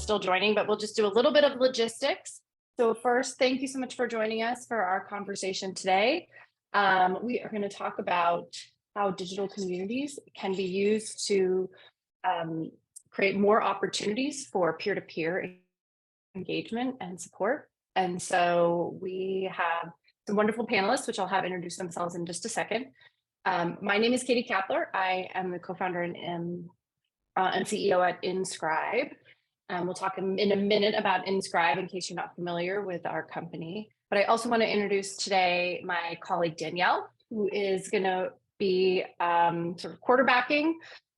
still joining, but we'll just do a little bit of logistics. So first, thank you so much for joining us for our conversation today. We are going to talk about how digital communities can be used to create more opportunities for peer-to-peer engagement and support. And so we have some wonderful panelists, which I'll have introduce themselves in just a second. My name is Katie Kapler. I am the co-founder and CEO at InScribe. We'll talk in a minute about InScribe in case you're not familiar with our company. But I also want to introduce today my colleague Danielle, who is going to be sort of quarterbacking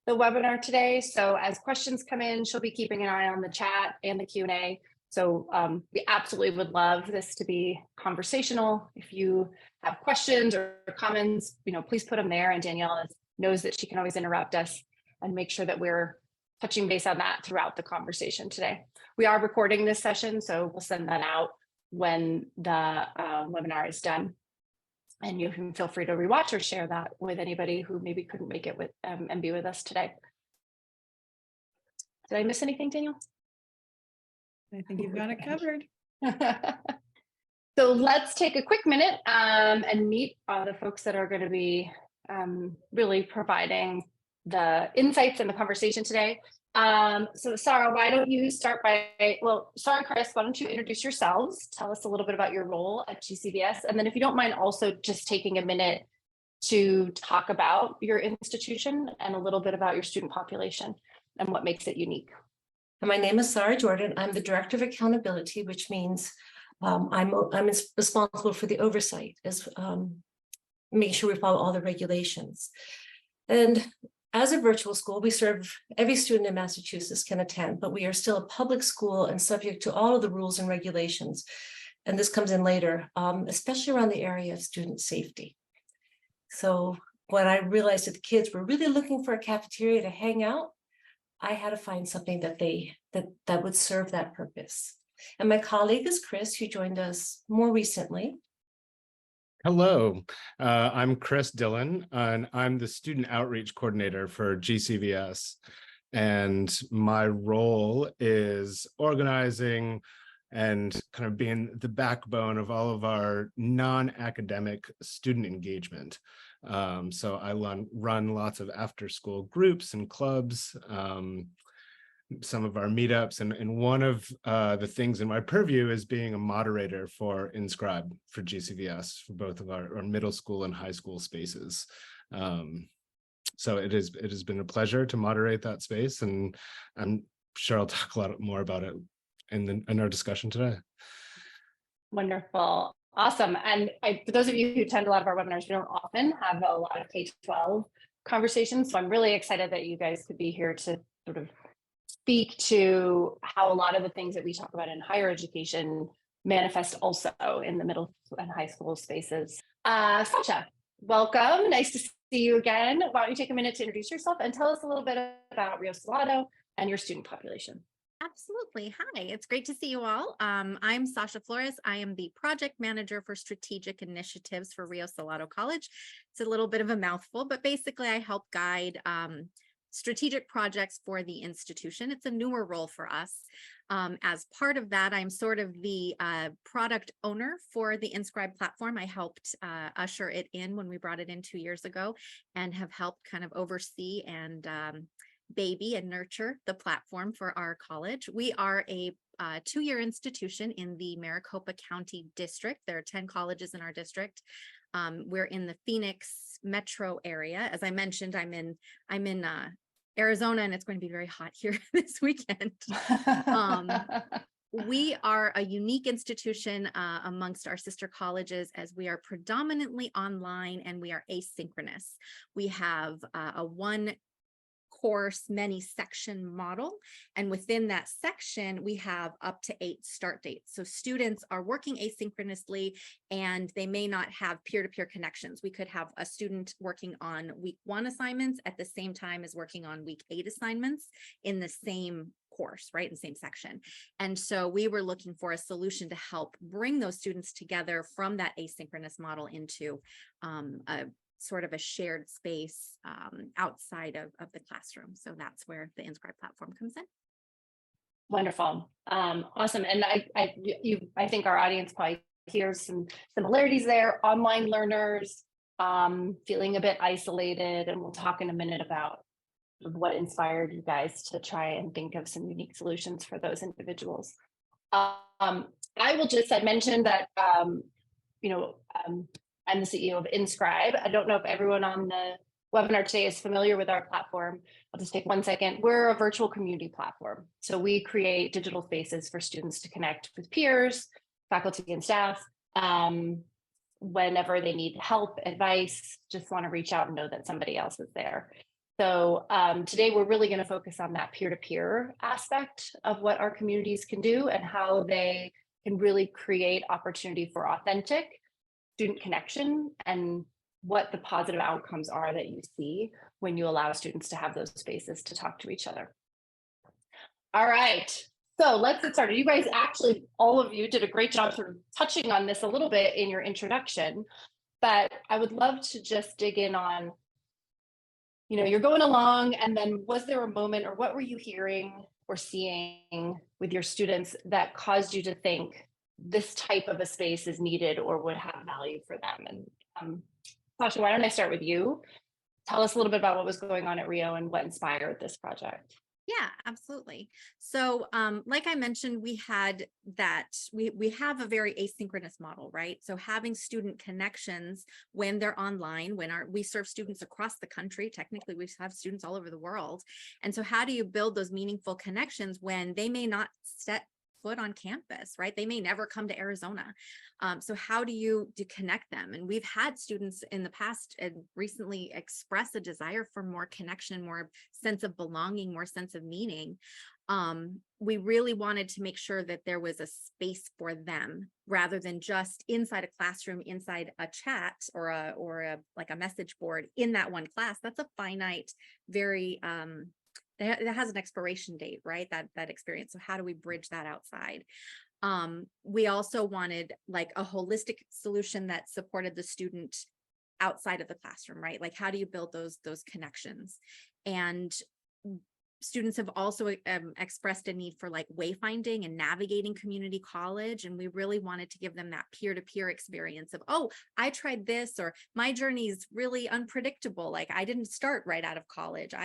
the webinar today. So as questions come in, she'll be keeping an eye on the chat and the Q&A. So we absolutely would love this to be conversational. If you have questions or comments, please put them there. And Danielle knows that she can always interrupt us and make sure that we're touching base on that throughout the conversation today. We are recording this session, so we'll send that out when the webinar is done. And you can feel free to rewatch or share that with anybody who maybe couldn't make it with and be with us today. Did I miss anything, Daniel? I think you've got it covered. So let's take a quick minute and meet the folks that are going to be really providing the insights and the conversation today. So Sarah, why don't you start by, Sarah and Chris, why don't you introduce yourselves? Tell us a little bit about your role at GCVS. And then if you don't mind also just taking a minute to talk about your institution and a little bit about your student population and what makes it unique. My name is Sarah Jordan. I'm the Director of Accountability, which means I'm responsible for the oversight, as making sure we follow all the regulations. And as a virtual school, we serve every student in Massachusetts can attend, but we are still a public school and subject to all of the rules and regulations. And this comes in later, especially around the area of student safety. So when I realized that the kids were really looking for a cafeteria to hang out, I had to find something that would serve that purpose. And my colleague is Chris, who joined us more recently. Hello, I'm Chris Dillon, and I'm the Student Outreach Coordinator for GCVS. And my role is organizing and kind of being the backbone of all of our non-academic student engagement. So I run lots of after-school groups and clubs, some of our meetups, and one of the things in my purview is being a moderator for InScribe for GCVS for both of our middle school and high school spaces. So it has been a pleasure to moderate that space, and I'm sure I'll talk a lot more about it in our discussion today. Wonderful. Awesome. And for those of you who attend a lot of our webinars, we don't often have a lot of K-12 conversations. So I'm really excited that you guys could be here to sort of speak to how a lot of the things that we talk about in higher education manifest also in the middle and high school spaces. Sasha, welcome. Nice to see you again. Why don't you take a minute to introduce yourself and tell us a little bit about Rio Salado and your student population. Absolutely. Hi, it's great to see you all. I'm Sasha Flores. I am the project manager for strategic initiatives for Rio Salado College. It's a little bit of a mouthful, but basically I help guide strategic projects for the institution. It's a newer role for us. As part of that, I'm sort of the product owner for the InScribe platform. I helped usher it in when we brought it in 2 years ago and have helped kind of oversee and baby and nurture the platform for our college. We are a 2-year institution in the Maricopa County district. There are 10 colleges in our district. We're in the Phoenix metro area. As I mentioned, I'm in Arizona, and it's going to be very hot here this weekend. We are a unique institution amongst our sister colleges, as we are predominantly online and we are asynchronous. We have a one course, many section model. And within that section, we have up to 8 start dates. So students are working asynchronously and they may not have peer-to-peer connections. We could have a student working on week 1 assignments at the same time as working on week 8 assignments in the same course, right, in the same section. And so we were looking for a solution to help bring those students together from that asynchronous model into a sort of a shared space outside of the classroom. So that's where the InScribe platform comes in. Wonderful. Awesome. And I think our audience probably hears some similarities there. Online learners, feeling a bit isolated, and we'll talk in a minute about what inspired you guys to try and think of some unique solutions for those individuals. I will just, I mentioned that, I'm the CEO of InScribe. I don't know if everyone on the webinar today is familiar with our platform. I'll just take 1 second. We're a virtual community platform. So we create digital spaces for students to connect with peers, faculty and staff, whenever they need help, advice, just want to reach out and know that somebody else is there. So today we're really going to focus on that peer-to-peer aspect of what our communities can do and how they can really create opportunity for authentic student connection and what the positive outcomes are that you see when you allow students to have those spaces to talk to each other. All right, so let's get started. You guys actually, all of you did a great job sort of touching on this a little bit in your introduction, but I would love to just dig in on, you're going along, and then was there a moment, or what were you hearing or seeing with your students that caused you to think this type of a space is needed or would have value for them? And Sasha, why don't I start with you? Tell us a little bit about what was going on at Rio and what inspired this project. Yeah, absolutely. So like I mentioned, we had that, we have a very asynchronous model, right? So having student connections when they're online, we serve students across the country, technically we have students all over the world. And so how do you build those meaningful connections when they may not set foot on campus, right? They may never come to Arizona. So how do you connect them? And we've had students in the past and recently express a desire for more connection, more sense of belonging, more sense of meaning. We really wanted to make sure that there was a space for them rather than just inside a classroom, inside a chat or a like a message board in that one class. That's a finite, very that has an expiration date, right? That experience. So how do we bridge that outside? We also wanted like a holistic solution that supported the student outside of the classroom, right? Like how do you build those connections? And students have also expressed a need for like wayfinding and navigating community college. And we really wanted to give them that peer-to-peer experience of, oh, I tried this, or my journey is really unpredictable. Like I didn't start right out of college.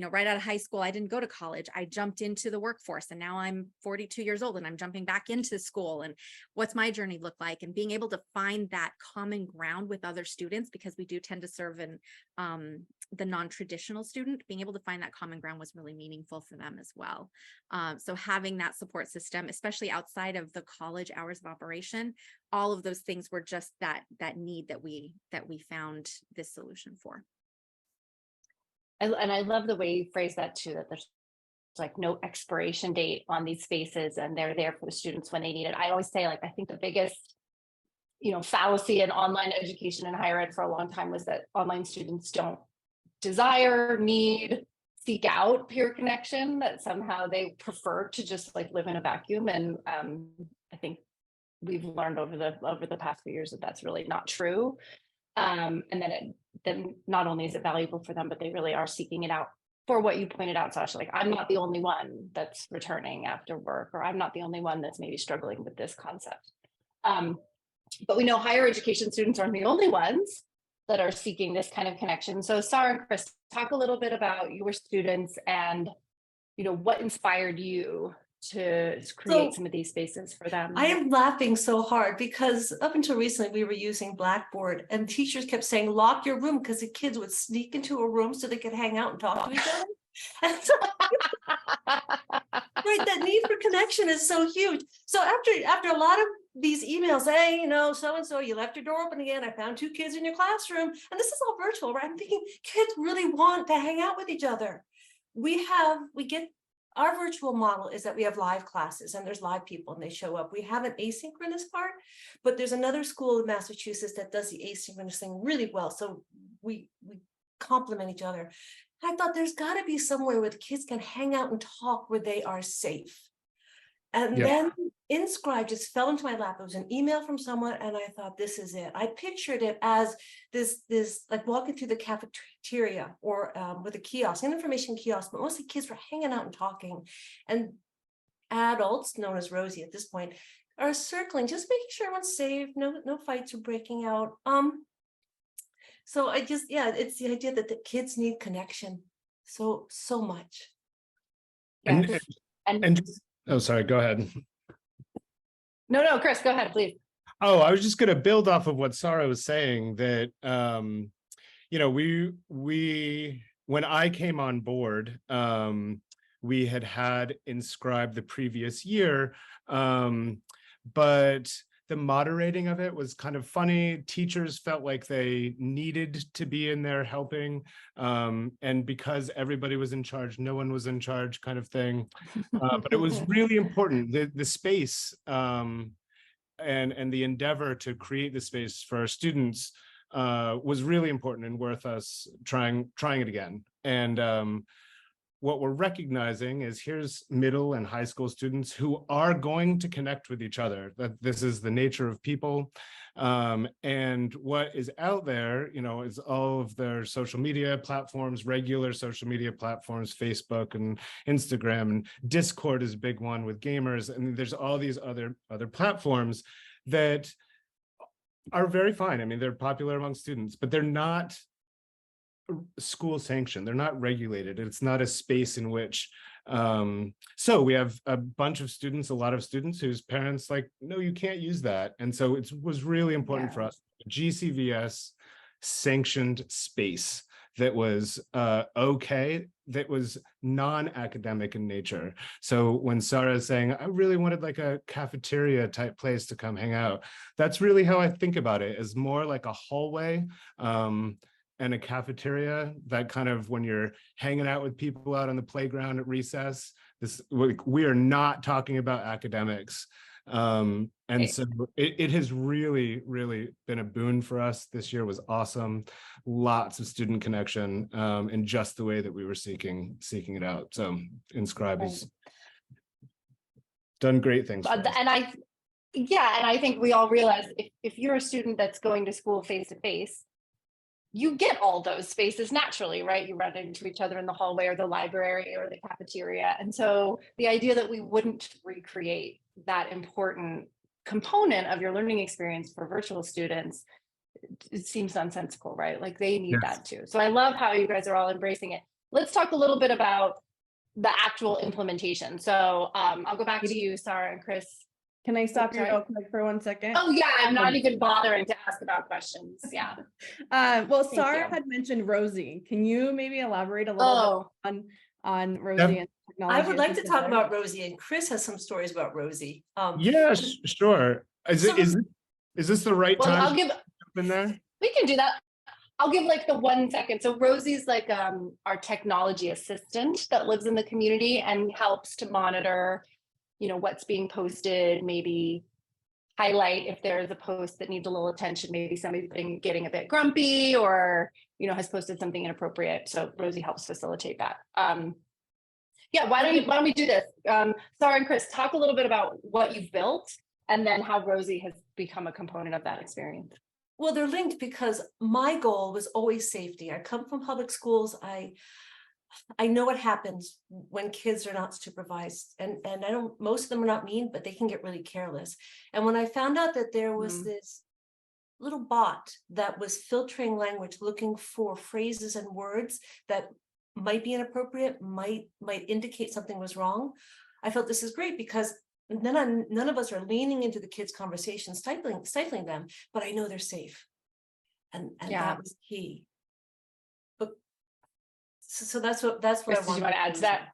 Right out of high school, I didn't go to college. I jumped into the workforce and now I'm 42 years old and I'm jumping back into school. And what's my journey look like? And being able to find that common ground with other students, because we do tend to serve in the non-traditional student, being able to find that common ground was really meaningful for them as well. So having that support system, especially outside of the college hours of operation, all of those things were just that need that we found this solution for. And I love the way you phrase that too, that there's like no expiration date on these spaces and they're there for the students when they need it. I always say, like, I think the biggest, fallacy in online education and higher ed for a long time was that online students don't desire, need, seek out peer connection, that somehow they prefer to just like live in a vacuum. And I think we've learned over the past few years that that's really not true. And then not only is it valuable for them, but they really are seeking it out for what you pointed out, Sasha. Like, I'm not the only one that's returning after work, or I'm not the only one that's maybe struggling with this concept. But we know higher education students aren't the only ones that are seeking this kind of connection. So Sarah and Chris, talk a little bit about your students and, what inspired you to create some of these spaces for them. I am laughing so hard because up until recently we were using Blackboard and teachers kept saying, lock your room, because the kids would sneak into a room so they could hang out and talk to each other. And so, right, that need for connection is so huge. So after a lot of these emails, hey, so-and-so, you left your door open again. I found 2 kids in your classroom. And this is all virtual, right? I'm thinking kids really want to hang out with each other. Our virtual model is that we have live classes and there's live people and they show up. We have an asynchronous part, but there's another school in Massachusetts that does the asynchronous thing really well. So we complement each other. I thought there's got to be somewhere where the kids can hang out and talk where they are safe. And then InScribe just fell into my lap. It was an email from someone, and I thought, this is it. I pictured it as this like walking through the cafeteria or with a kiosk, an information kiosk, but mostly kids were hanging out and talking. And adults, known as Rosie at this point, are circling, just making sure everyone's safe, no fights are breaking out. So it's the idea that the kids need connection so much. And, Yes. and oh, sorry, go ahead. No, Chris, go ahead, please. Oh, I was just going to build off of what Sarah was saying, that we when I came on board, we had InScribe the previous year, but the moderating of it was kind of funny. Teachers felt like they needed to be in there helping, and because everybody was in charge, no one was in charge, kind of thing. But it was really important, the space and the endeavor to create the space for our students was really important and worth us trying it again. And what we're recognizing is here's middle and high school students who are going to connect with each other, that this is the nature of people. And what is out there, is all of their social media platforms, regular social media platforms, Facebook and Instagram, and Discord is a big one with gamers. And there's all these other platforms that are very fine. I mean, they're popular among students, but they're not school sanctioned. They're not regulated. It's not a space in which, so we have a lot of students whose parents like, no, you can't use that. And so it was really important for us, GCVS sanctioned space that was okay, that was non-academic in nature. So when Sarah is saying, I really wanted like a cafeteria type place to come hang out, that's really how I think about it, as more like a hallway and a cafeteria, that kind of when you're hanging out with people out on the playground at recess, we are not talking about academics. And so it has really, really been a boon for us. This year was awesome. Lots of student connection in just the way that we were seeking it out. So InScribe has done great things for us. And I think we all realize if you're a student that's going to school face-to-face, you get all those spaces naturally, right? You run into each other in the hallway or the library or the cafeteria. And so the idea that we wouldn't recreate that important component of your learning experience for virtual students, it seems nonsensical, right? Like they need that too. So I love how you guys are all embracing it. Let's talk a little bit about the actual implementation. So I'll go back to you, Sarah and Chris. Can I stop you real quick for 1 second? Oh yeah, I'm not even bothering to ask about questions. Yeah. Well, Sarah had mentioned Rosie. Can you maybe elaborate a little bit on Rosie and technology? I would like to talk about Rosie, and Chris has some stories about Rosie. Yes, sure. Is this the right time? I'll give in there. We can do that. I'll give like the 1 second. So Rosie's like our technology assistant that lives in the community and helps to monitor what's being posted, maybe highlight if there's a post that needs a little attention, maybe somebody's been getting a bit grumpy or, has posted something inappropriate. So Rosie helps facilitate that. Why don't we do this? Sarah and Chris, talk a little bit about what you've built and then how Rosie has become a component of that experience. Well, they're linked because my goal was always safety. I come from public schools. I know what happens when kids are not supervised, and most of them are not mean, but they can get really careless. And when I found out that there was this little bot that was filtering language, looking for phrases and words that might be inappropriate, might indicate something was wrong, I felt this is great because none of us are leaning into the kids' conversations, stifling them, but I know they're safe. And that was key. So that's what Chris, I want to add to that.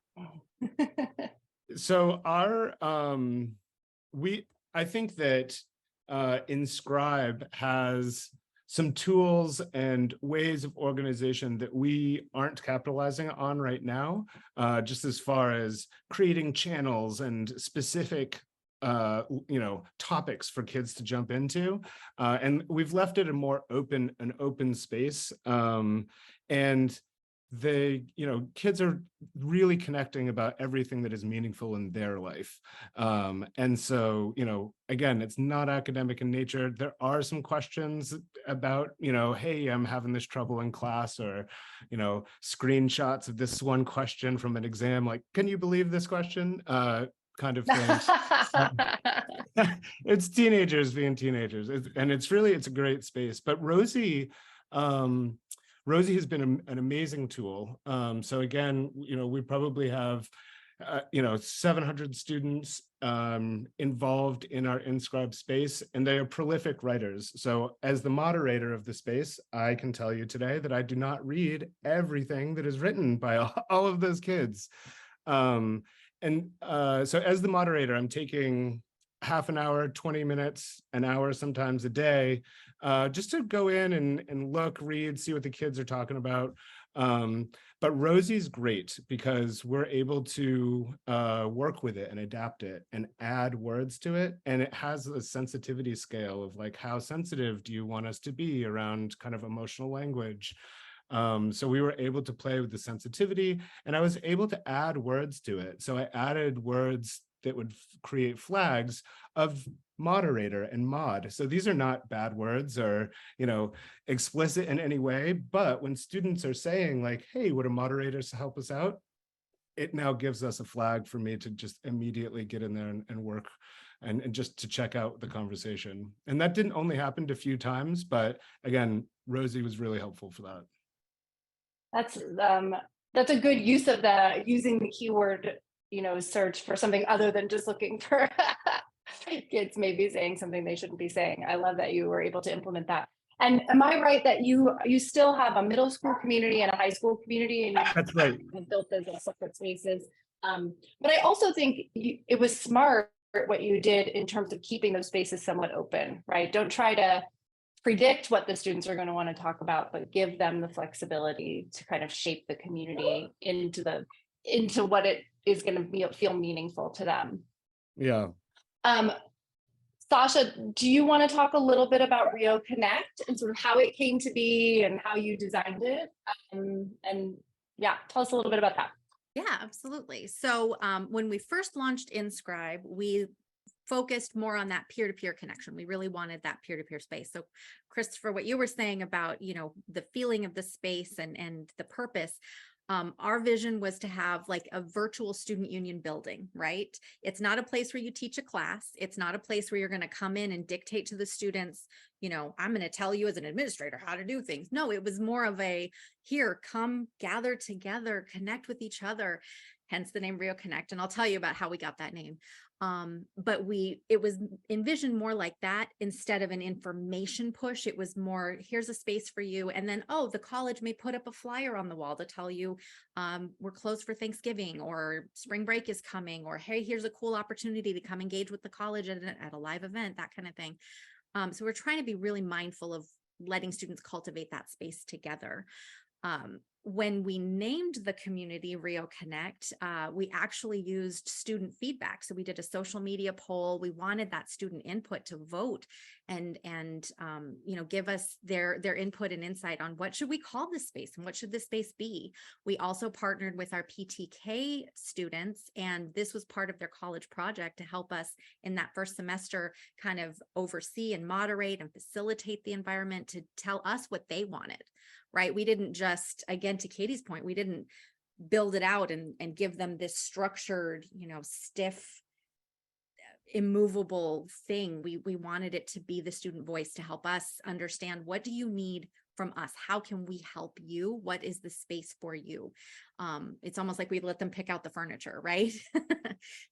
So I think that InScribe has some tools and ways of organization that we aren't capitalizing on right now, just as far as creating channels and specific topics for kids to jump into, and we've left it a more open space, and kids are really connecting about everything that is meaningful in their life. And so, again, it's not academic in nature. There are some questions about, hey, I'm having this trouble in class, or, screenshots of this one question from an exam, like, can you believe this question? kind of thing. It's teenagers being teenagers, and it's a great space. But Rosie has been an amazing tool. So again, we probably have 700 students involved in our InScribe space, and they are prolific writers. So as the moderator of the space, I can tell you today that I do not read everything that is written by all of those kids. So as the moderator, I'm taking half an hour, 20 minutes, an hour, sometimes a day, just to go in and look, read, see what the kids are talking about. But Rosie's great because we're able to work with it and adapt it and add words to it. And it has a sensitivity scale of like, how sensitive do you want us to be around kind of emotional language? So we were able to play with the sensitivity, and I was able to add words to it. So I added words that would create flags of moderator and mod. So these are not bad words or, explicit in any way, but when students are saying like, hey, would a moderator help us out? It now gives us a flag for me to just immediately get in there and work and just to check out the conversation. And that didn't only happen a few times, but again, Rosie was really helpful for that. That's a good use of using the keyword search for something other than just looking for kids maybe saying something they shouldn't be saying. I love that you were able to implement that. And am I right that you still have a middle school community and a high school community, and that's right, have built those as separate spaces? But I also think it was smart what you did in terms of keeping those spaces somewhat open, right? Don't try to predict what the students are going to want to talk about, but give them the flexibility to kind of shape the community into what it is going to feel meaningful to them. Yeah. Sasha, do you want to talk a little bit about Rio Connect and sort of how it came to be and how you designed it? And yeah, tell us a little bit about that. Yeah, absolutely. So when we first launched InScribe, we focused more on that peer-to-peer connection. We really wanted that peer-to-peer space. So Christopher, what you were saying about, the feeling of the space and the purpose, our vision was to have like a virtual student union building, right? It's not a place where you teach a class. It's not a place where you're going to come in and dictate to the students, I'm going to tell you as an administrator how to do things. No, it was more of here, come gather together, connect with each other, hence the name Rio Connect. And I'll tell you about how we got that name. But it was envisioned more like that instead of an information push. It was more, here's a space for you. And then, the college may put up a flyer on the wall to tell you we're closed for Thanksgiving, or spring break is coming, or hey, here's a cool opportunity to come engage with the college at a live event, that kind of thing. So we're trying to be really mindful of letting students cultivate that space together. When we named the community Rio Connect, we actually used student feedback. So we did a social media poll. We wanted that student input to vote and give us their input and insight on what should we call this space and what should this space be. We also partnered with our PTK students, and this was part of their college project to help us in that first semester kind of oversee and moderate and facilitate the environment to tell us what they wanted. Right. We didn't just, again, to Katie's point, we didn't build it out and give them this structured, stiff, immovable thing. We wanted it to be the student voice to help us understand, what do you need from us? How can we help you? What is the space for you? It's almost like we let them pick out the furniture, right?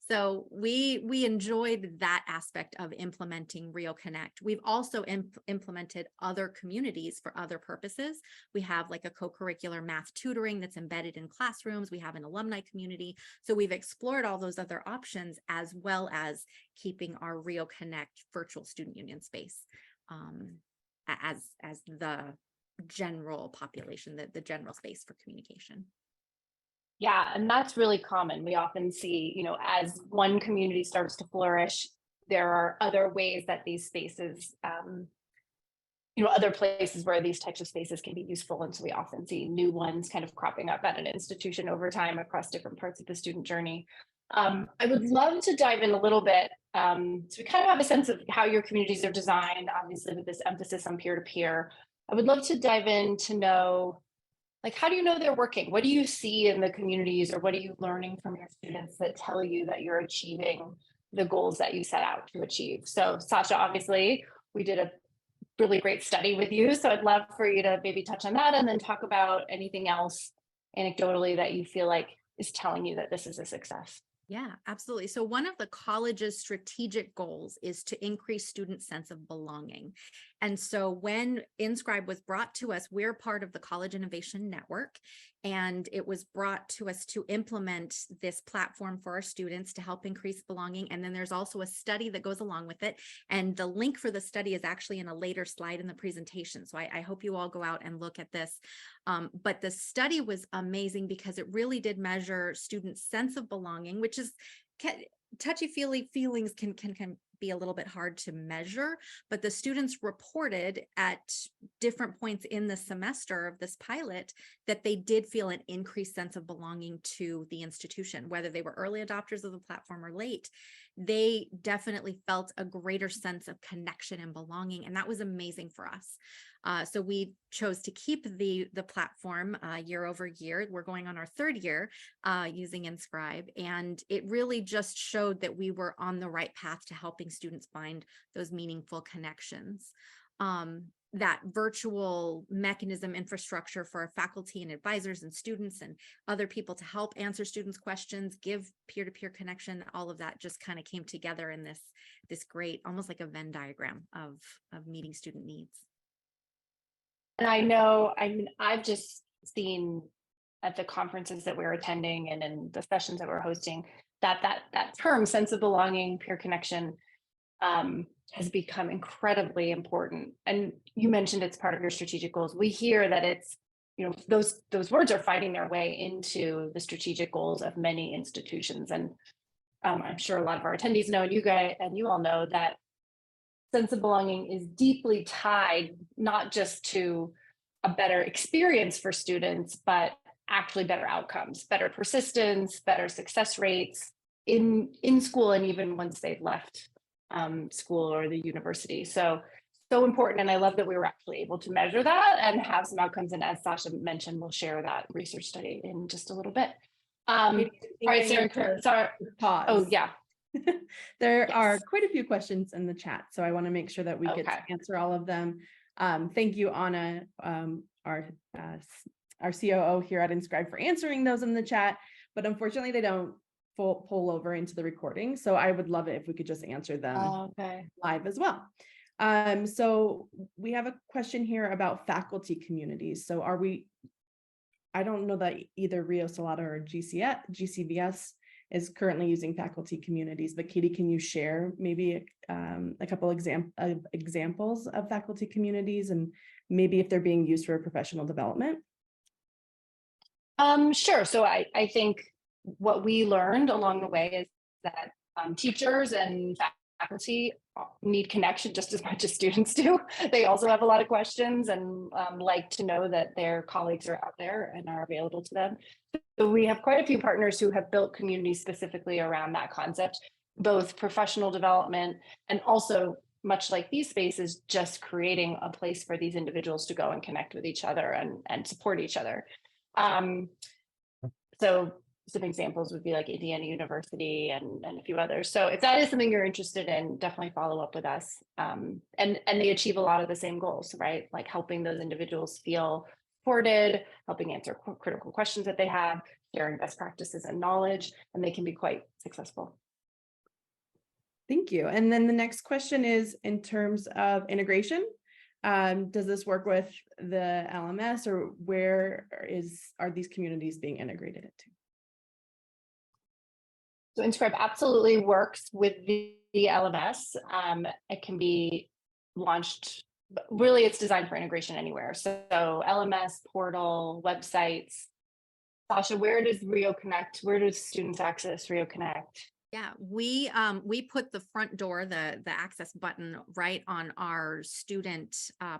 So we enjoyed that aspect of implementing Rio Connect. We've also implemented other communities for other purposes. We have like a co-curricular math tutoring that's embedded in classrooms. We have an alumni community. So we've explored all those other options, as well as keeping our Rio Connect virtual student union space as the general population, the general space for communication. Yeah, and that's really common. We often see, as one community starts to flourish, there are other ways that these spaces, other places where these types of spaces can be useful. And so we often see new ones kind of cropping up at an institution over time across different parts of the student journey. I would love to dive in a little bit. So we kind of have a sense of how your communities are designed, obviously with this emphasis on peer-to-peer. I would love to dive in to know like, how do you know they're working? What do you see in the communities, or what are you learning from your students that tell you that you're achieving the goals that you set out to achieve? So Sasha, obviously we did a really great study with you, so I'd love for you to maybe touch on that and then talk about anything else anecdotally that you feel like is telling you that this is a success. Yeah, absolutely. So one of the college's strategic goals is to increase student sense of belonging. And so when InScribe was brought to us, we're part of the College Innovation Network, and it was brought to us to implement this platform for our students to help increase belonging. And then there's also a study that goes along with it. And the link for the study is actually in a later slide in the presentation. So I hope you all go out and look at this. But the study was amazing because it really did measure students' sense of belonging, which is touchy-feely feelings can be a little bit hard to measure, but the students reported at different points in the semester of this pilot that they did feel an increased sense of belonging to the institution, whether they were early adopters of the platform or late. They definitely felt a greater sense of connection and belonging, and that was amazing for us. So we chose to keep the platform year over year. We're going on our third year using InScribe, and it really just showed that we were on the right path to helping students find those meaningful connections. That virtual mechanism infrastructure for our faculty and advisors and students and other people to help answer students' questions, give peer-to-peer connection, all of that just kind of came together in this great, almost like a Venn diagram of meeting student needs. And I know, I mean, I've just seen at the conferences that we're attending and in the sessions that we're hosting that term, sense of belonging, peer connection, has become incredibly important. And you mentioned it's part of your strategic goals. We hear that it's, you know, those words are finding their way into the strategic goals of many institutions. And I'm sure a lot of our attendees know, and you guys and you all know, that sense of belonging is deeply tied not just to a better experience for students, but actually better outcomes, better persistence, better success rates in school, and even once they've left school or the university. So important. And I love that we were actually able to measure that and have some outcomes. And as Sasha mentioned, we'll share that research study in just a little bit. All right, Sarah, sorry. Pause. Oh, yeah. There are quite a few questions in the chat, so I want to make sure that we get to answer all of them. Thank you, Anna, our COO here at InScribe, for answering those in the chat, but unfortunately they don't pull over into the recording, so I would love it if we could just answer them live as well. So we have a question here about faculty communities. So I don't know that either Rio Salado or GCVS is currently using faculty communities, but Katie, can you share maybe a couple examples of faculty communities, and maybe if they're being used for professional development? Sure. So I think what we learned along the way is that teachers and faculty need connection just as much as students do. They also have a lot of questions and like to know that their colleagues are out there and are available to them. So we have quite a few partners who have built communities specifically around that concept, both professional development and also, much like these spaces, just creating a place for these individuals to go and connect with each other and support each other. So some examples would be like Indiana University and a few others. So if that is something you're interested in, definitely follow up with us. And they achieve a lot of the same goals, right? Like helping those individuals feel supported, helping answer critical questions that they have, sharing best practices and knowledge, and they can be quite successful. Thank you. And then the next question is in terms of integration. Does this work with the LMS, or where are these communities being integrated into? So InScribe absolutely works with the LMS. It can be launched, but really it's designed for integration anywhere. So LMS, portal, websites. Sasha, where does Rio Connect? Where do students access Rio Connect? Yeah, we put the front door, the access button, right on our student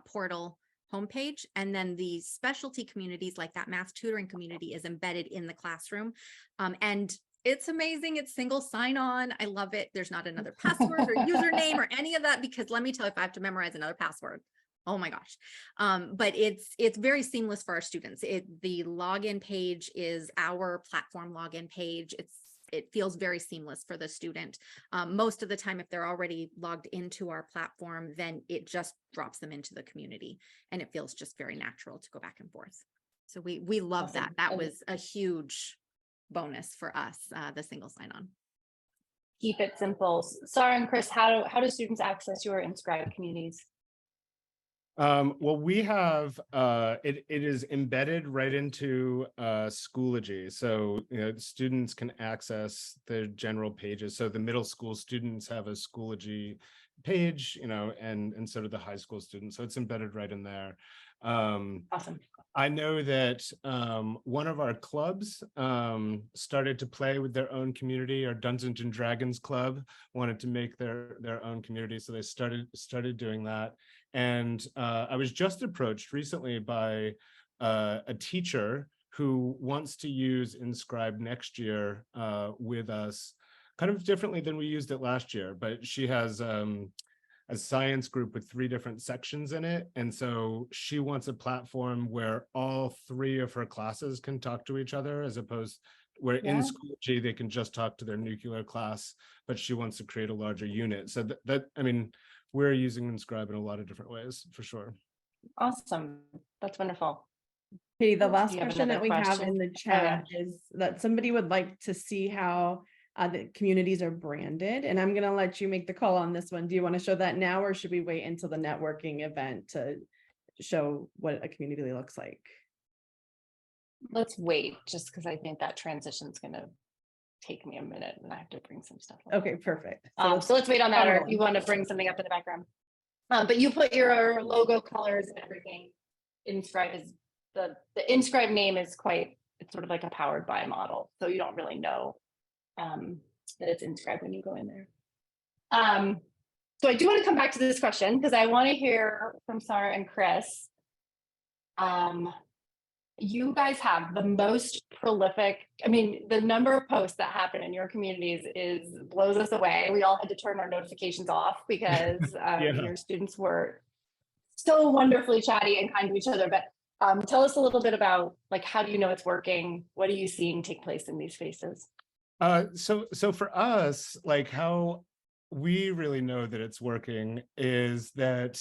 portal homepage, and then the specialty communities like that math tutoring community is embedded in the classroom, and it's amazing. It's single sign-on. I love it. There's not another password or username or any of that, because let me tell you, if I have to memorize another password, Oh my gosh. But it's very seamless for our students. The login page is our platform login page. It feels very seamless for the student. Most of the time, if they're already logged into our platform, then it just drops them into the community, and it feels just very natural to go back and forth. So we love Awesome. that. That was a huge bonus for us, the single sign-on. Keep it simple. Sarah and Chris, how do students access your InScribe communities? Well, we have it is embedded right into Schoology. So students can access the general pages. So the middle school students have a Schoology page, and so do the high school students. So it's embedded right in there. Awesome. I know that one of our clubs started to play with their own community. Our Dungeons and Dragons club wanted to make their own community, so they started doing that. And I was just approached recently by a teacher who wants to use InScribe next year with us, kind of differently than we used it last year. But she has a science group with 3 different sections in it. And so she wants a platform where all 3 of her classes can talk to each other, as opposed where in Schoology they can just talk to their nuclear class, but she wants to create a larger unit. So that I mean, we're using InScribe in a lot of different ways, for sure. Awesome. That's wonderful. Okay, the Do last you have question that another we have question? in the chat is that somebody would like to see how the communities are branded, and I'm going to let you make the call on this one. Do you want to show that now, or should we wait until the networking event to show what a community looks like? Let's wait, just because I think that transition is going to take me a minute and I have to bring some stuff up. Okay, perfect. So let's wait on that, or if you want to bring something up in the background. But you put your logo colors and everything. InScribe is the InScribe name is it's sort of like a powered by model, so you don't really know that it's InScribe when you go in there. So I do want to come back to this question because I want to hear from Sarah and Chris. You guys have the most prolific, the number of posts that happen in your communities blows us away. We all had to turn our notifications off because your students were so wonderfully chatty and kind to each other. But tell us a little bit about, like, how do you know it's working? What are you seeing take place in these spaces? So for us, like, how we really know that it's working is that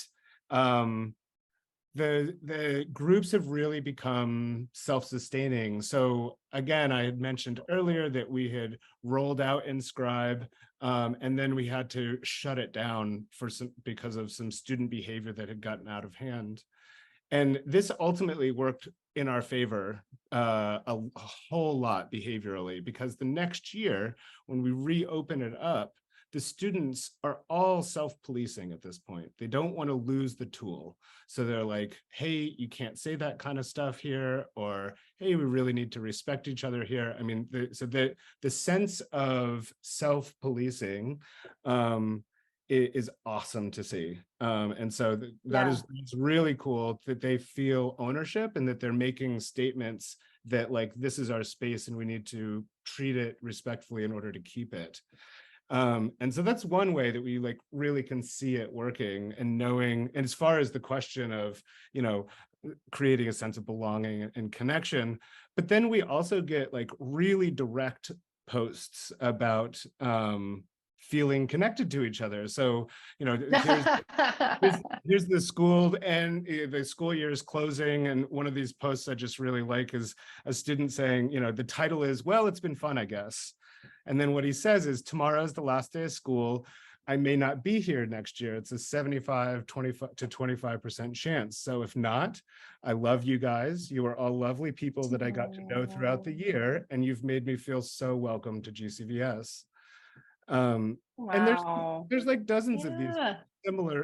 the groups have really become self-sustaining. So again, I had mentioned earlier that we had rolled out InScribe, and then we had to shut it down because of some student behavior that had gotten out of hand. And this ultimately worked in our favor a whole lot behaviorally, because the next year, when we reopen it up, the students are all self-policing at this point. They don't want to lose the tool. So they're like, hey, you can't say that kind of stuff here, or hey, we really need to respect each other here. I mean, the sense of self-policing is awesome to see. And so that is really cool that they feel ownership and that they're making statements that, like, this is our space and we need to treat it respectfully in order to keep it. And so that's one way that we, like, really can see it working and knowing. And as far as the question of, creating a sense of belonging and connection, but then we also get, like, really direct posts about feeling connected to each other. So, here's the school, and the school year is closing. And one of these posts I just really like is a student saying, the title is, well, it's been fun, I guess. And then what he says is, tomorrow's the last day of school. I may not be here next year. It's a 25 to 25% chance. So if not, I love you guys. You are all lovely people that I got to know throughout the year, and you've made me feel so welcome to GCVS. And there's like dozens of these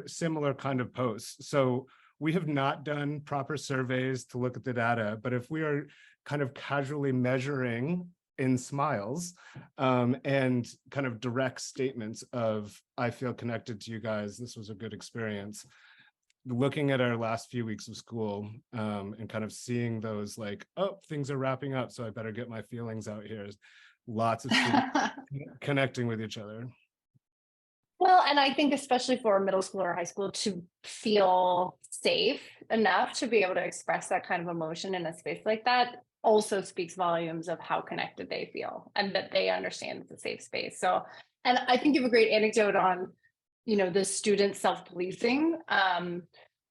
similar kind of posts. So we have not done proper surveys to look at the data, but if we are kind of casually measuring in smiles and kind of direct statements of, I feel connected to you guys, this was a good experience. Looking at our last few weeks of school and kind of seeing those, like, oh, things are wrapping up, so I better get my feelings out here. Lots of students connecting with each other. Well, Well, and I think especially for middle school or high school to feel safe enough to be able to express that kind of emotion in a space like that also speaks volumes of how connected they feel and that they understand it's a safe space. So, and I think you have a great anecdote on, the student self-policing.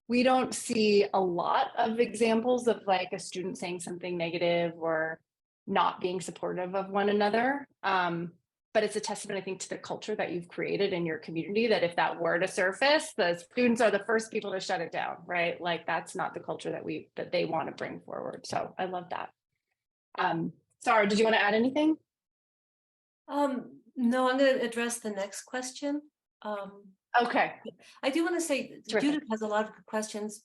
We don't see a lot of examples of like a student saying something negative or not being supportive of one another. But it's a testament, I think, to the culture that you've created in your community, that if that were to surface, the students are the first people to shut it down, right? Like that's not the culture that they want to bring forward. So I love that. Sarah, did you want to add anything? No, I'm going to address the next question. Okay. I do want to say Terrific. Judith has a lot of good questions.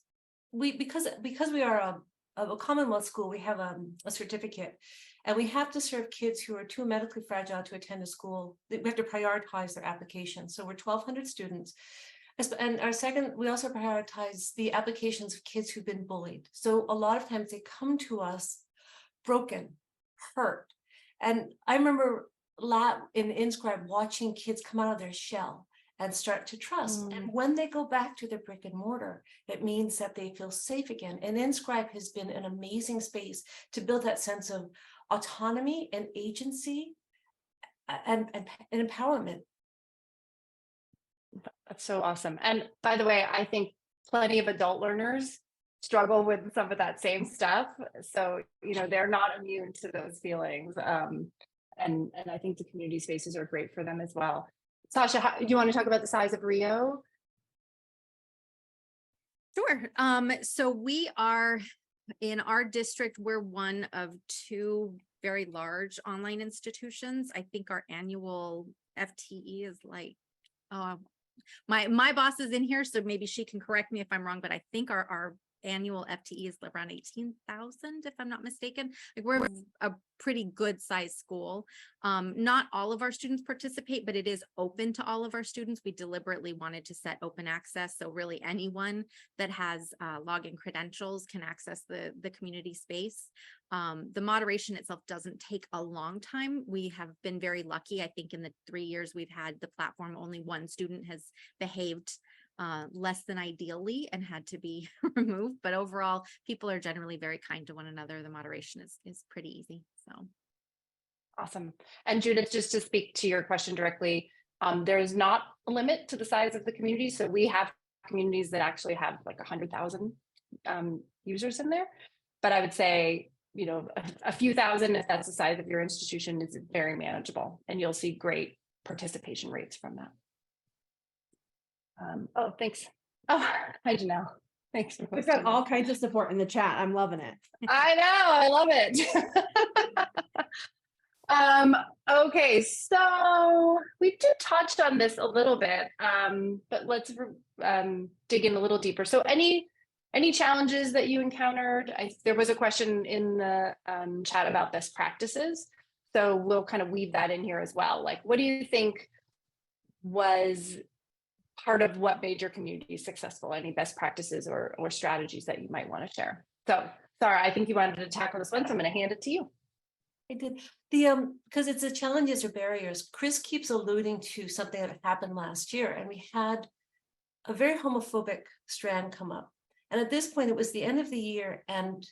Because we are a Commonwealth school, we have a certificate, and we have to serve kids who are too medically fragile to attend a school. We have to prioritize their applications. So we're 1,200 students. And we also prioritize the applications of kids who've been bullied. So a lot of times they come to us broken, hurt. And I remember in InScribe watching kids come out of their shell and start to trust. And when they go back to their brick and mortar, it means that they feel safe again. And InScribe has been an amazing space to build that sense of autonomy and agency and empowerment. That's so awesome. And by the way, I think plenty of adult learners struggle with some of that same stuff. So, they're not immune to those feelings. And I think the community spaces are great for them as well. Sasha, do you want to talk about the size of Rio? Sure. So we are in our district, we're one of 2 very large online institutions. I think our annual FTE is like, my boss is in here, so maybe she can correct me if I'm wrong, but I think our annual FTE is around 18,000, if I'm not mistaken. Like we're a pretty good sized school. Not all of our students participate, but it is open to all of our students. We deliberately wanted to set open access. So really anyone that has login credentials can access the community space. The moderation itself doesn't take a long time. We have been very lucky. I think in the 3 years we've had the platform, only one student has behaved less than ideally and had to be removed. But overall, people are generally very kind to one another. The moderation is pretty easy. So awesome. And Judith, just to speak to your question directly, there's not a limit to the size of the community. So we have communities that actually have like 100,000 users in there. But I would say, a few thousand, if that's the size of your institution, is very manageable. And you'll see great participation rates from that. Oh, thanks. Oh, hi, Janelle. Thanks. We've got all kinds of support in the chat. I'm loving it. I know. I love it. Okay, so we did touch on this a little bit, but let's dig in a little deeper. So any challenges that you encountered? There was a question in the chat about best practices. So we'll kind of weave that in here as well. Like, what do you think was part of what made your community successful? Any best practices or strategies that you might want to share? So, Sarah, I think you wanted to tackle this one, so I'm going to hand it to you. I did. Because it's the challenges or barriers. Chris keeps alluding to something that happened last year, and we had a very homophobic strand come up. And at this point, it was the end of the year, and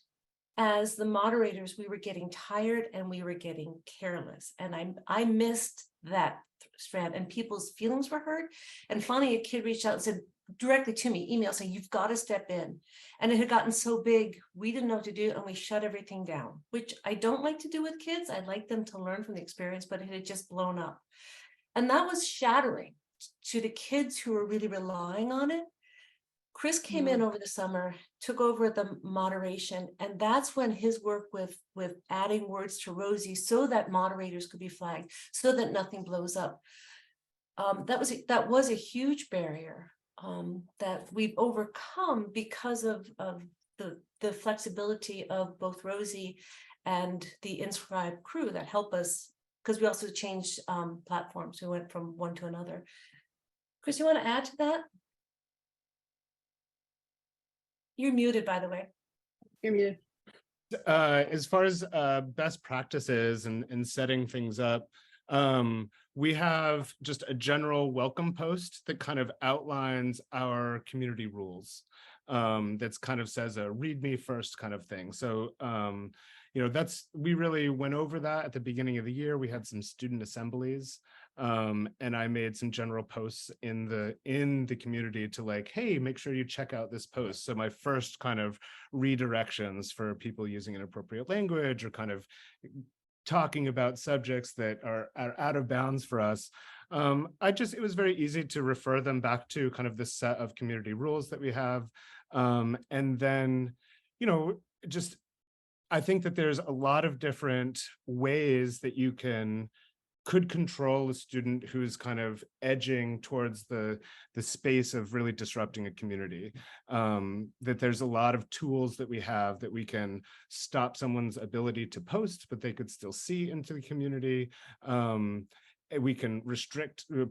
as the moderators, we were getting tired and we were getting careless. And I missed that strand, and people's feelings were hurt. And finally, a kid reached out and said directly to me, email saying, "You've got to step in." And it had gotten so big, we didn't know what to do, and we shut everything down, which I don't like to do with kids. I'd like them to learn from the experience, but it had just blown up. And that was shattering to the kids who were really relying on it. Chris came in over the summer, took over the moderation, and that's when his work with adding words to Rosie so that moderators could be flagged, so that nothing blows up. That was a huge barrier that we've overcome because of the flexibility of both Rosie and the InScribe crew that help us, because we also changed platforms. We went from one to another. Chris, you want to add to that? You're muted, by the way. You're muted. As far as best practices and setting things up, We have just a general welcome post that kind of outlines our community rules. That's kind of says a read me first kind of thing. So, we really went over that at the beginning of the year. We had some student assemblies, and I made some general posts in the community to like, hey, make sure you check out this post. So my first kind of redirections for people using inappropriate language or kind of talking about subjects that are out of bounds for us. It was very easy to refer them back to kind of this set of community rules that we have. And then, I think that there's a lot of different ways that you could control a student who's kind of edging towards the space of really disrupting a community. That there's a lot of tools that we have that we can stop someone's ability to post, but they could still see into the community. We can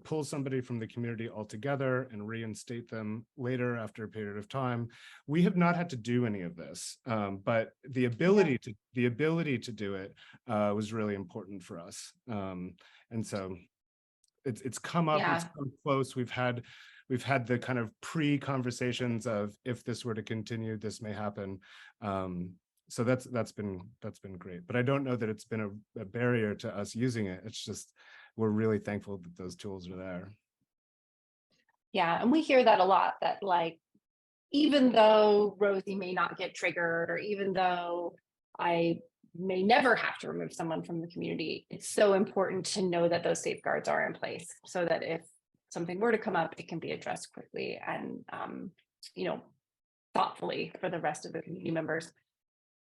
pull somebody from the community altogether and reinstate them later after a period of time. We have not had to do any of this, but the ability to do it was really important for us. And so it's come up, it's come close. We've had the kind of pre-conversations of if this were to continue, this may happen. So that's been great. But I don't know that it's been a barrier to us using it. It's just we're really thankful that those tools are there. Yeah, and we hear that a lot, that like, even though Rosie may not get triggered, or even though I may never have to remove someone from the community, it's so important to know that those safeguards are in place so that if something were to come up, it can be addressed quickly and thoughtfully for the rest of the community members.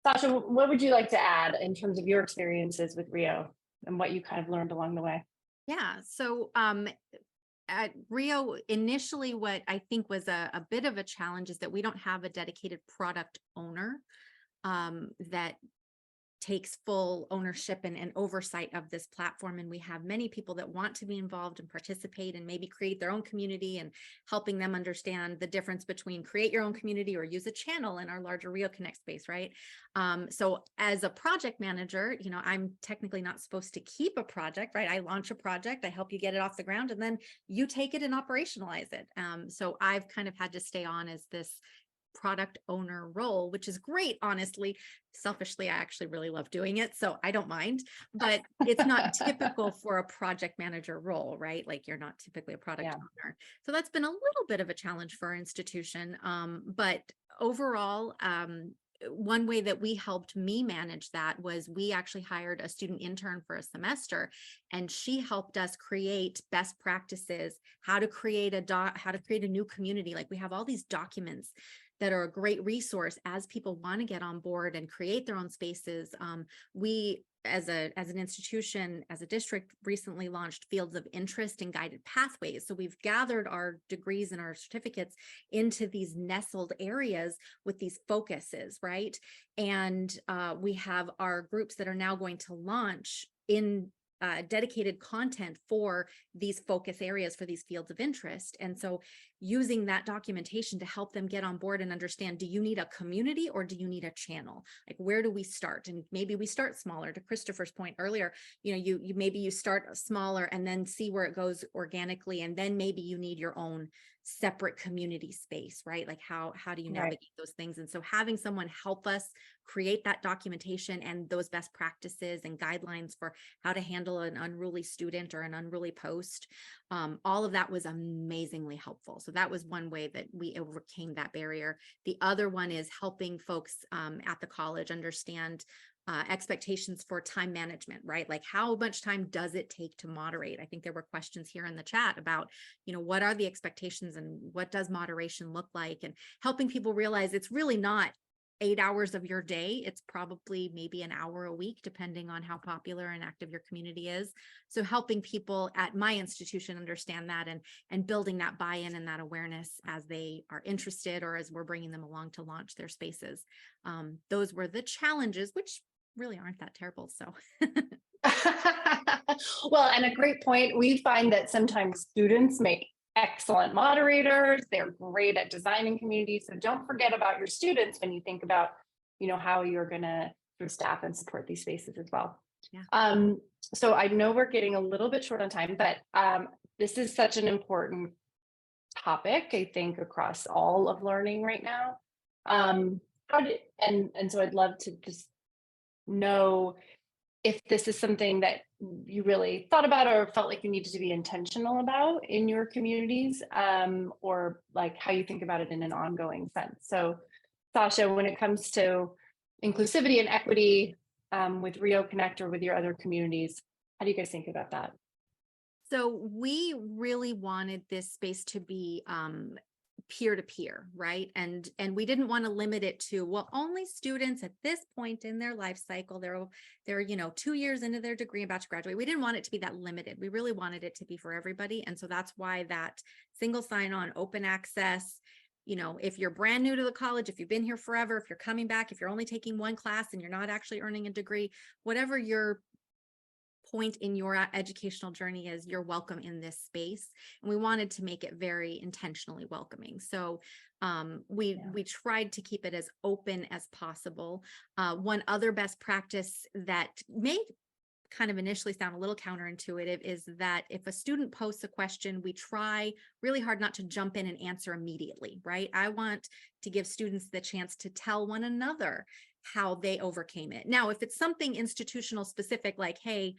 Sasha, what would you like to add in terms of your experiences with Rio and what you kind of learned along the way? Yeah, so at Rio, initially what I think was a bit of a challenge is that we don't have a dedicated product owner that takes full ownership and oversight of this platform. And we have many people that want to be involved and participate and maybe create their own community, and helping them understand the difference between create your own community or use a channel in our larger Rio Connect space, right? So as a project manager, I'm technically not supposed to keep a project, right? I launch a project, I help you get it off the ground, and then you take it and operationalize it. So I've kind of had to stay on as this product owner role, which is great. Honestly, selfishly, I actually really love doing it, so I don't mind, but it's not typical for a project manager role, right? Like you're not typically a product owner. So that's been a little bit of a challenge for our institution. But overall, one way that we helped me manage that was we actually hired a student intern for a semester, and she helped us create best practices, how to create a new community. Like we have all these documents that are a great resource as people want to get on board and create their own spaces. We, as an institution, as a district, recently launched fields of interest and guided pathways. So we've gathered our degrees and our certificates into these nestled areas with these focuses, right? And we have our groups that are now going to launch in dedicated content for these focus areas, for these fields of interest. And so using that documentation to help them get on board and understand, do you need a community or do you need a channel? Like, where do we start? And maybe we start smaller. To Christopher's point earlier, maybe you start smaller and then see where it goes organically. And then maybe you need your own separate community space, right? Like how do you navigate those things? And so having someone help us create that documentation and those best practices and guidelines for how to handle an unruly student or an unruly post, all of that was amazingly helpful. So that was one way that we overcame that barrier. The other one is helping folks at the college understand expectations for time management, right? Like how much time does it take to moderate? I think there were questions here in the chat about, what are the expectations and what does moderation look like, and helping people realize it's really not 8 hours of your day. It's probably maybe an hour a week, depending on how popular and active your community is. So helping people at my institution understand that and building that buy-in and that awareness as they are interested or as we're bringing them along to launch their spaces. Those were the challenges, which really aren't that terrible. So. Well, and a great point. We find that sometimes students make excellent moderators. They're great at designing communities. So don't forget about your students when you think about, how you're going to staff and support these spaces as well. So I know we're getting a little bit short on time, but this is such an important topic, I think, across all of learning right now. So I'd love to just know if this is something that you really thought about or felt like you needed to be intentional about in your communities, or like how you think about it in an ongoing sense. So Sasha, when it comes to inclusivity and equity with Rio Connect or with your other communities, how do you guys think about that? So we really wanted this space to be peer-to-peer, right? And we didn't want to limit it to, well, only students at this point in their life cycle, they're 2 years into their degree and about to graduate. We didn't want it to be that limited. We really wanted it to be for everybody. And so that's why that single sign-on, open access, if you're brand new to the college, if you've been here forever, if you're coming back, if you're only taking one class and you're not actually earning a degree, whatever your point in your educational journey is, you're welcome in this space. And we wanted to make it very intentionally welcoming. So we tried to keep it as open as possible. One other best practice that may kind of initially sound a little counterintuitive is that if a student posts a question, we try really hard not to jump in and answer immediately, right? I want to give students the chance to tell one another how they overcame it. Now, if it's something institutional specific, like, hey,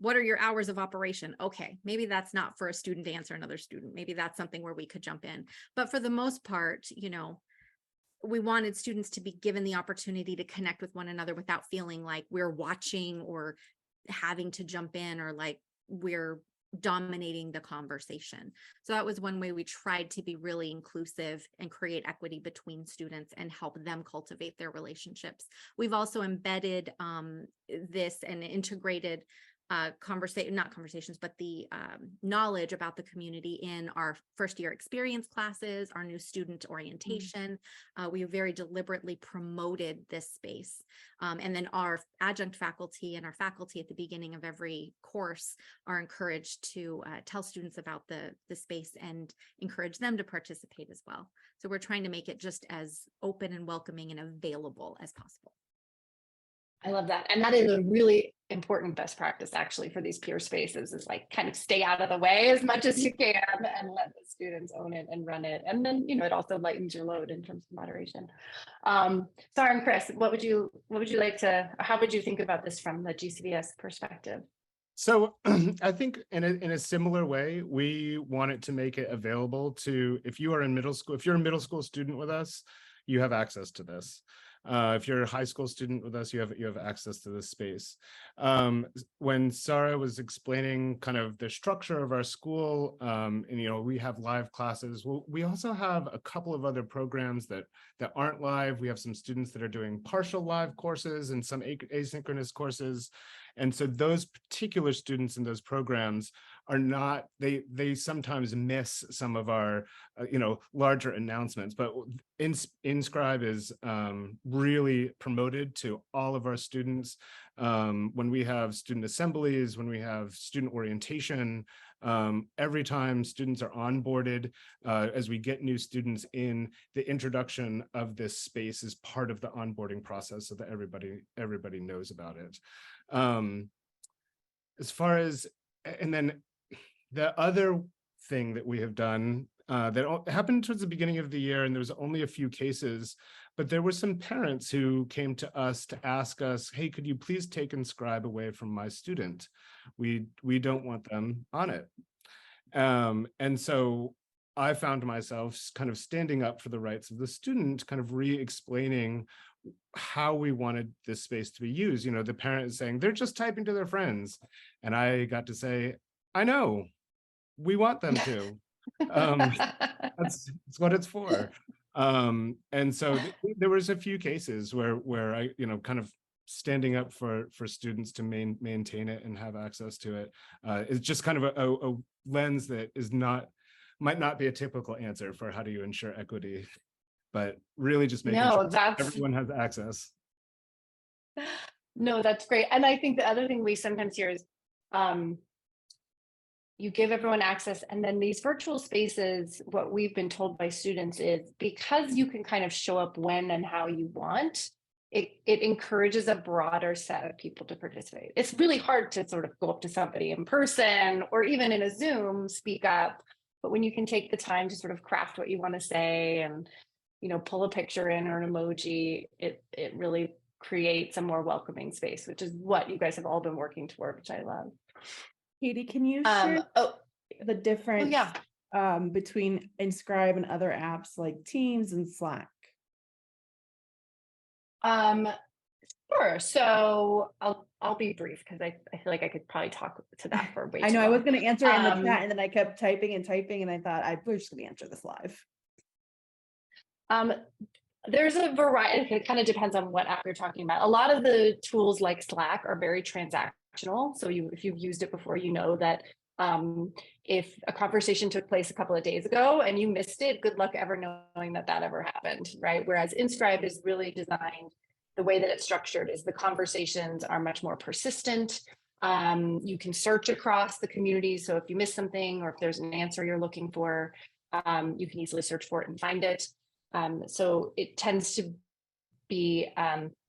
what are your hours of operation? Okay, maybe that's not for a student to answer another student. Maybe that's something where we could jump in. But for the most part, we wanted students to be given the opportunity to connect with one another without feeling like we're watching or having to jump in or like we're dominating the conversation. So that was one way we tried to be really inclusive and create equity between students and help them cultivate their relationships. We've also embedded this and integrated the knowledge about the community in our first year experience classes, our new student orientation. We very deliberately promoted this space. And then our adjunct faculty and our faculty at the beginning of every course are encouraged to tell students about the space and encourage them to participate as well. So we're trying to make it just as open and welcoming and available as possible. I love that. And that is a really important best practice actually for these peer spaces, is like kind of stay out of the way as much as you can and let the students own it and run it. And then, it also lightens your load in terms of moderation. Sarah and Chris, what would you like to, how would you think about this from the GCVS perspective? So I think in a similar way, we wanted to make it available to, if you're a middle school student with us, you have access to this. If you're a high school student with us, you have access to this space. When Sarah was explaining kind of the structure of our school, and we have live classes. Well, we also have a couple of other programs that aren't live. We have some students that are doing partial live courses and some asynchronous courses. And so those particular students in those programs are not, they sometimes miss some of our, larger announcements, but InScribe is really promoted to all of our students. When we have student assemblies, when we have student orientation, every time students are onboarded, as we get new students in, the introduction of this space is part of the onboarding process so that everybody knows about it. As far as, and then the other thing that we have done that happened towards the beginning of the year, and there was only a few cases, but there were some parents who came to us to ask us, hey, could you please take InScribe away from my student? We don't want them on it. And so I found myself kind of standing up for the rights of the student, kind of re-explaining how we wanted this space to be used. The parent is saying, they're just typing to their friends. And I got to say, I know, we want them to. That's what it's for. And so there was a few cases where I, kind of standing up for students to maintain it and have access to it. It's just kind of a lens that might not be a typical answer for how do you ensure equity, but really just making sure everyone has access. No, that's great. And I think the other thing we sometimes hear is you give everyone access, and then these virtual spaces, what we've been told by students is because you can kind of show up when and how you want, it encourages a broader set of people to participate. It's really hard to sort of go up to somebody in person or even in a Zoom, speak up. But when you can take the time to sort of craft what you want to say and, pull a picture in or an emoji, it really creates a more welcoming space, which is what you guys have all been working toward, which I love. Katie, can you share the difference between InScribe and other apps like Teams and Slack? Sure. So I'll be brief because I feel like I could probably talk to that for way I know too I was long. going to answer it in the chat, and then I kept typing and I thought we're just going to answer this live. There's a variety. It kind of depends on what app you're talking about. A lot of the tools like Slack are very transactional. So if you've used it before, you know that if a conversation took place a couple of days ago and you missed it, good luck ever knowing that ever happened, right? Whereas InScribe is really designed, the way that it's structured is the conversations are much more persistent. You can search across the community. So if you miss something or if there's an answer you're looking for, you can easily search for it and find it. So it tends to be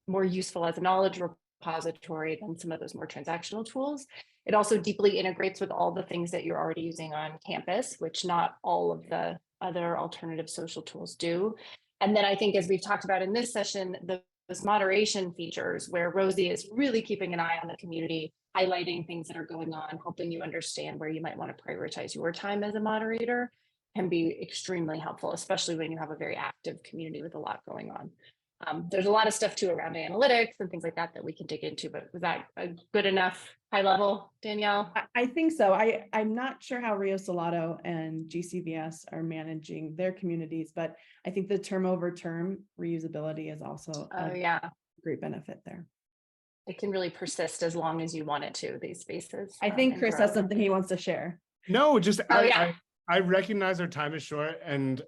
more useful as a knowledge repository than some of those more transactional tools. It also deeply integrates with all the things that you're already using on campus, which not all of the other alternative social tools do. And then I think, as we've talked about in this session, those moderation features where Rosie is really keeping an eye on the community, highlighting things that are going on, helping you understand where you might want to prioritize your time as a moderator, can be extremely helpful, especially when you have a very active community with a lot going on. There's a lot of stuff too around analytics and things like that we can dig into, but was that a good enough high level, Danielle? I think so. I'm not sure how Rio Salado and GCVS are managing their communities, but I think the term over term reusability is also a great benefit there. It can really persist as long as you want it to, these spaces. I think Chris has something he wants to share. No, just I recognize our time is short, and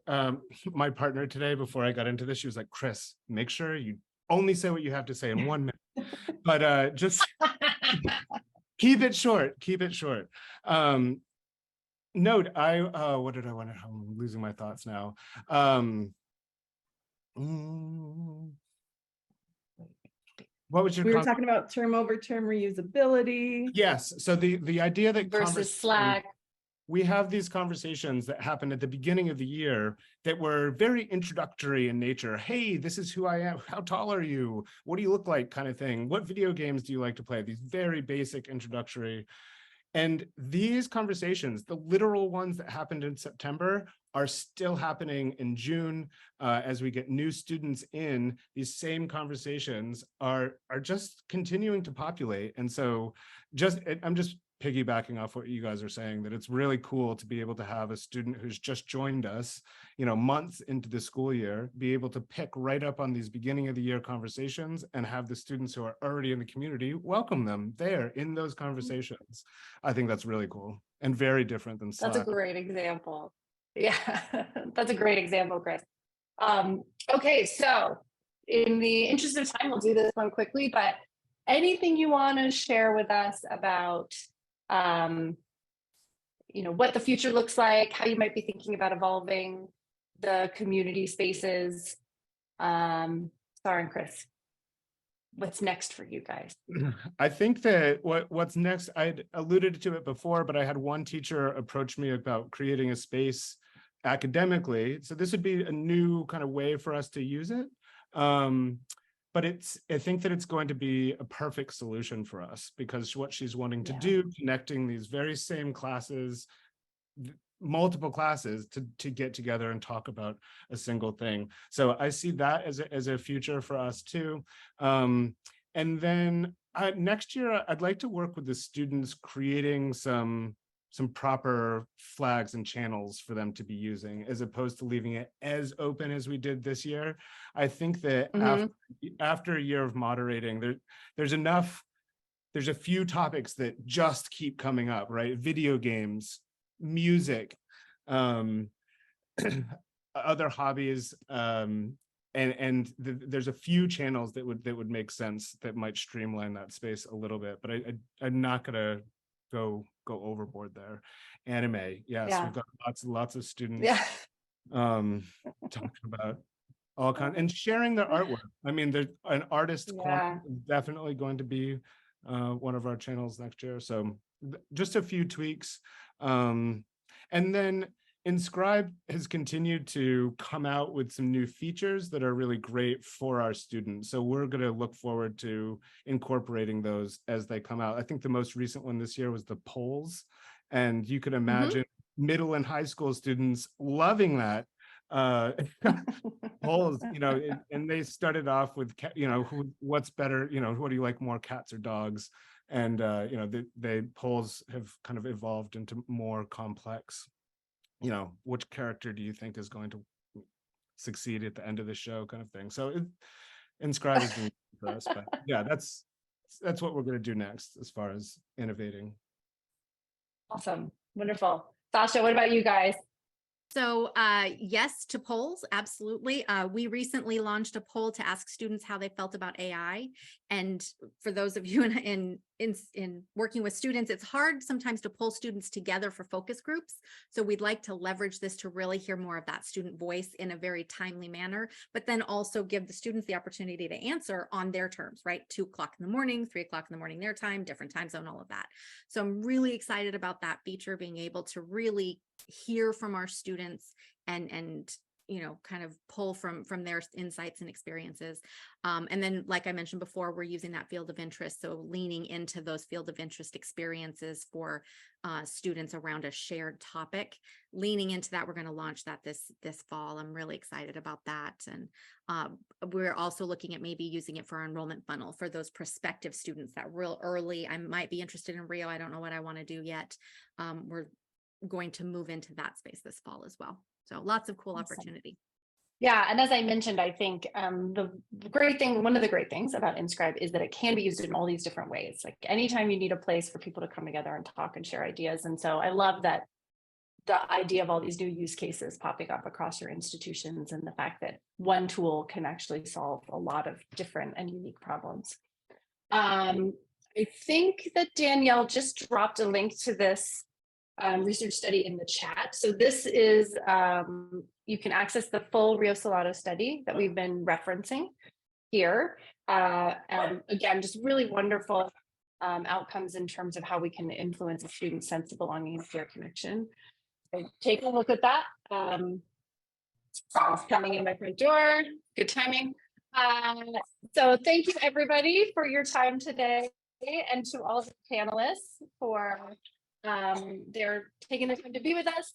my partner today, before I got into this, she was like, Chris, make sure you only say what you have to say in 1 minute, but just keep it short, Note, what did I want to, I'm losing my thoughts now. What was your We were talking about term over term reusability. Yes, so the idea that versus Slack. We have these conversations that happen at the beginning of the year that were very introductory in nature. Hey, this is who I am. How tall are you? What do you look like? Kind of thing. What video games do you like to play? These very basic introductory. And these conversations, the literal ones that happened in September, are still happening in June. As we get new students in, these same conversations are just continuing to populate. And so I'm just piggybacking off what you guys are saying, that it's really cool to be able to have a student who's just joined us, months into the school year, be able to pick right up on these beginning of the year conversations and have the students who are already in the community welcome them there in those conversations. I think that's really cool and very different than Slack. That's a great example. Yeah, that's a great example, Chris. Okay, so in the interest of time, we'll do this one quickly, but anything you want to share with us about what the future looks like, how you might be thinking about evolving the community spaces. Sarah and Chris, what's next for you guys? I think that what's next, I'd alluded to it before, but I had one teacher approach me about creating a space academically. So this would be a new kind of way for us to use it. But I think that it's going to be a perfect solution for us, because what she's wanting to do, connecting these very same classes, multiple classes to get together and talk about a single thing. So I see that as a future for us too. And then next year, I'd like to work with the students creating some proper flags and channels for them to be using, as opposed to leaving it as open as we did this year. I think that after a year of moderating, there's a few topics that just keep coming up, right? Video games, music, other hobbies, there's a few channels that would make sense, that might streamline that space a little bit, but I'm not gonna go overboard there. Anime, yes, we've got lots of students talking about all kind, and sharing their artwork. I mean, there's an artist corner Yeah. is definitely going to be one of our channels next year. So just a few tweaks. And then InScribe has continued to come out with some new features that are really great for our students. So we're going to look forward to incorporating those as they come out. I think the most recent one this year was the polls. And you can imagine middle and high school students loving that. Polls, you know, and they started off with, you know, what's better, you know, what do you like more, cats or dogs? And, you know, the polls have kind of evolved into more complex, you know, which character do you think is going to succeed at the end of the show kind of thing. So InScribe is doing for us, but yeah, that's what we're going to do next as far as innovating. Awesome. Wonderful. Sasha, what about you guys? So yes to polls, absolutely. We recently launched a poll to ask students how they felt about AI. And for those of you in working with students, it's hard sometimes to pull students together for focus groups. So we'd like to leverage this to really hear more of that student voice in a very timely manner, but then also give the students the opportunity to answer on their terms, right? 2 o'clock in the morning, 3 o'clock in the morning, their time, different time zone, all of that. So I'm really excited about that feature, being able to really hear from our students and you know, kind of pull from their insights and experiences. And then, like I mentioned before, we're using that field of interest. So leaning into those field of interest experiences for students around a shared topic, leaning into that. We're going to launch that this fall. I'm really excited about that. And we're also looking at maybe using it for our enrollment funnel for those prospective students that real early, I might be interested in Rio. I don't know what I want to do yet. We're going to move into that space this fall as well. So lots of cool opportunity. Yeah, and as I mentioned, I think the great thing, one of the great things about InScribe is that it can be used in all these different ways. Like anytime you need a place for people to come together and talk and share ideas. And so I love that the idea of all these new use cases popping up across your institutions and the fact that one tool can actually solve a lot of different and unique problems. I think that Danielle just dropped a link to this research study in the chat. So this is, you can access the full Rio Salado study that we've been referencing here. And again, just really wonderful outcomes in terms of how we can influence a student's sense of belonging and peer connection. So take a look at that. It's coming in my front door. Good timing. So thank you everybody for your time today, and to all of the panelists for they're taking the time to be with us.